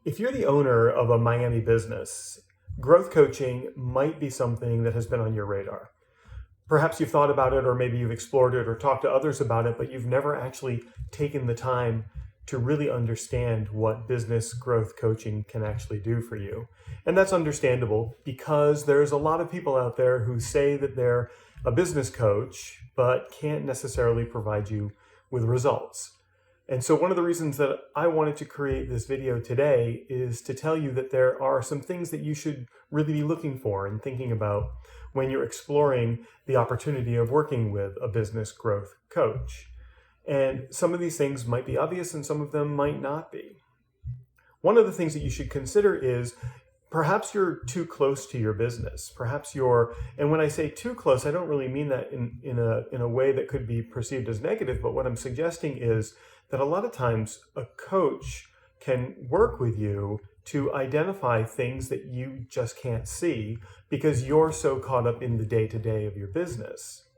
If you're the owner of a Miami business, growth coaching might be something that has been on your radar. Perhaps you've thought about it, or maybe you've explored it or talked to others about it, but you've never actually taken the time to really understand what business growth coaching can actually do for you. And that's understandable because there's a lot of people out there who say that they're a business coach, but can't necessarily provide you with results. And so one of the reasons that I wanted to create this video today is to tell you that there are some things that you should really be looking for and thinking about when you're exploring the opportunity of working with a business growth coach. And some of these things might be obvious and some of them might not be. One of the things that you should consider is perhaps you're too close to your business. And when I say too close, I don't really mean that in a way that could be perceived as negative, but what I'm suggesting is that a lot of times a coach can work with you to identify things that you just can't see because you're so caught up in the day-to-day of your business.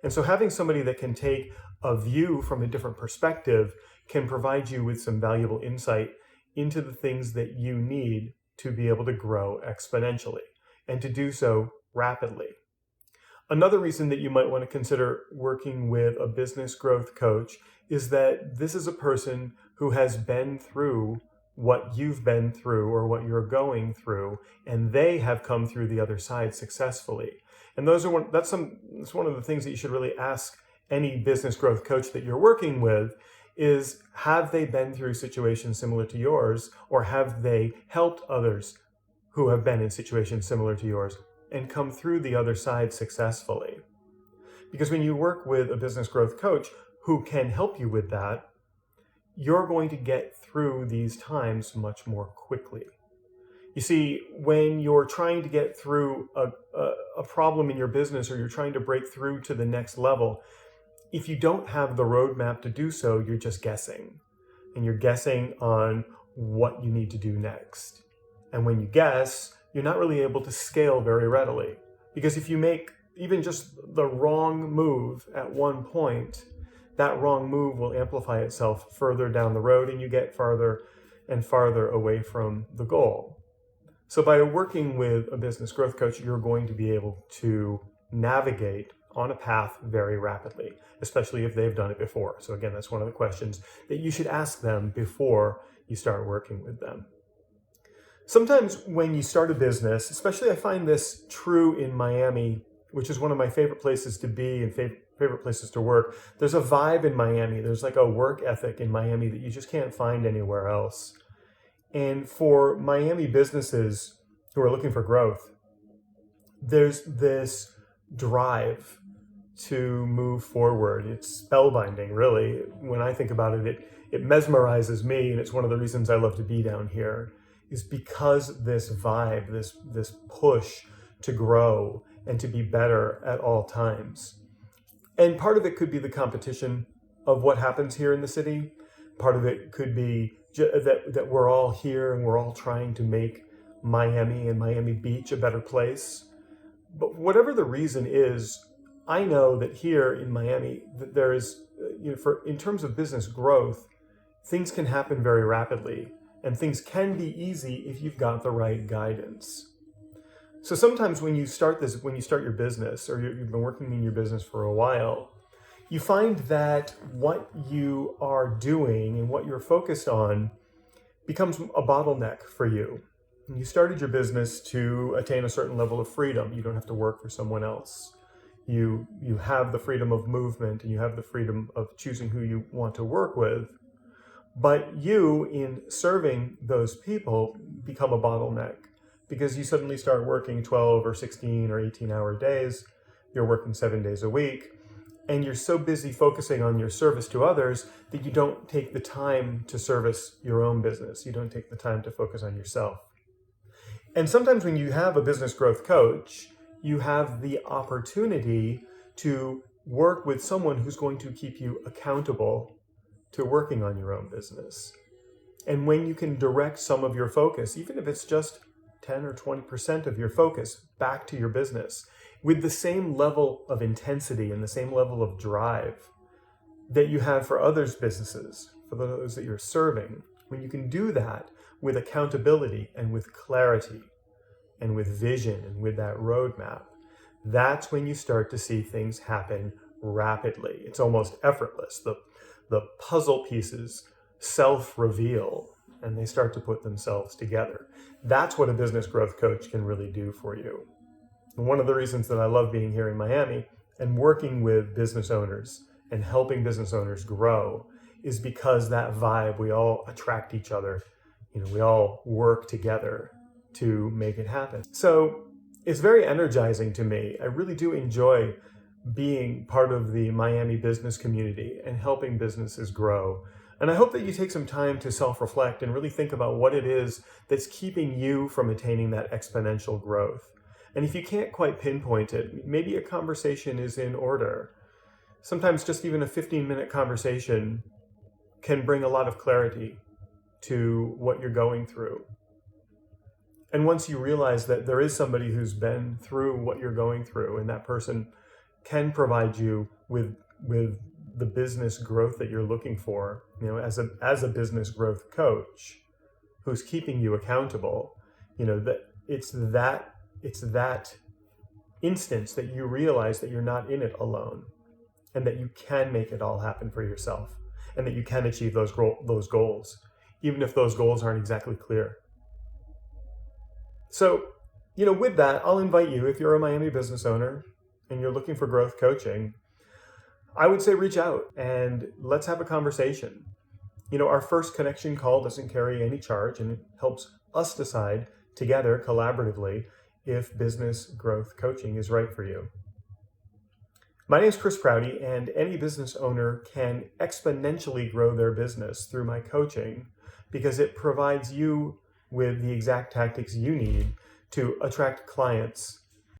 And so having somebody that can take a view from a different perspective can provide you with some valuable insight into the things that you need to be able to grow exponentially and to do so rapidly. Another reason that you might want to consider working with a business growth coach is that this is a person who has been through what you've been through or what you're going through, and they have come through the other side successfully. And that's one of the things that you should really ask any business growth coach that you're working with is, have they been through situations similar to yours, or have they helped others who have been in situations similar to yours and come through the other side successfully? Because when you work with a business growth coach who can help you with that, you're going to get through these times much more quickly. You see, when you're trying to get through a problem in your business, or you're trying to break through to the next level, if you don't have the roadmap to do so, you're just guessing. And you're guessing on what you need to do next. And when you guess, you're not really able to scale very readily. Because if you make even just the wrong move at one point, that wrong move will amplify itself further down the road and you get farther and farther away from the goal. So by working with a business growth coach, you're going to be able to navigate on a path very rapidly, especially if they've done it before. So again, that's one of the questions that you should ask them before you start working with them. Sometimes when you start a business, especially I find this true in Miami, which is one of my favorite places to be and favorite places to work, there's a vibe in Miami. There's like a work ethic in Miami that you just can't find anywhere else. And for Miami businesses who are looking for growth, there's this drive to move forward. It's spellbinding, really. When I think about it, it mesmerizes me, and it's one of the reasons I love to be down here, is because this vibe, this push to grow and to be better at all times. And part of it could be the competition of what happens here in the city. Part of it could be that we're all here and we're all trying to make Miami and Miami Beach a better place. But whatever the reason is, I know that here in Miami, that there is, in terms of business growth, things can happen very rapidly, and things can be easy if you've got the right guidance. So sometimes when you start your business, or you've been working in your business for a while, you find that what you are doing and what you're focused on becomes a bottleneck for you. And you started your business to attain a certain level of freedom. You don't have to work for someone else. You have the freedom of movement, and you have the freedom of choosing who you want to work with. But you, in serving those people, become a bottleneck because you suddenly start working 12 or 16 or 18-hour days. You're working 7 days a week. And you're so busy focusing on your service to others that you don't take the time to service your own business. You don't take the time to focus on yourself. And sometimes when you have a business growth coach, you have the opportunity to work with someone who's going to keep you accountable to working on your own business. And when you can direct some of your focus, even if it's just 10 or 20% of your focus back to your business, with the same level of intensity and the same level of drive that you have for others' businesses, for those that you're serving, when you can do that with accountability and with clarity and with vision and with that roadmap, that's when you start to see things happen rapidly. It's almost effortless. The puzzle pieces self-reveal and they start to put themselves together. That's what a business growth coach can really do for you. And one of the reasons that I love being here in Miami and working with business owners and helping business owners grow is because that vibe, we all attract each other. We all work together to make it happen. So it's very energizing to me. I really do enjoy being part of the Miami business community and helping businesses grow. And I hope that you take some time to self-reflect and really think about what it is that's keeping you from attaining that exponential growth. And if you can't quite pinpoint it, maybe a conversation is in order. Sometimes just even a 15-minute conversation can bring a lot of clarity to what you're going through. And once you realize that there is somebody who's been through what you're going through, and that person can provide you with the business growth that you're looking for, as a business growth coach who's keeping you accountable, that it's that instance that you realize that you're not in it alone, and that you can make it all happen for yourself, and that you can achieve those goals, even if those goals aren't exactly clear. So, with that, I'll invite you, if you're a Miami business owner and you're looking for growth coaching, I would say reach out and let's have a conversation. Our first connection call doesn't carry any charge, and it helps us decide together collaboratively if business growth coaching is right for you. My name is Chris Prouty, and any business owner can exponentially grow their business through my coaching because it provides you with the exact tactics you need to attract clients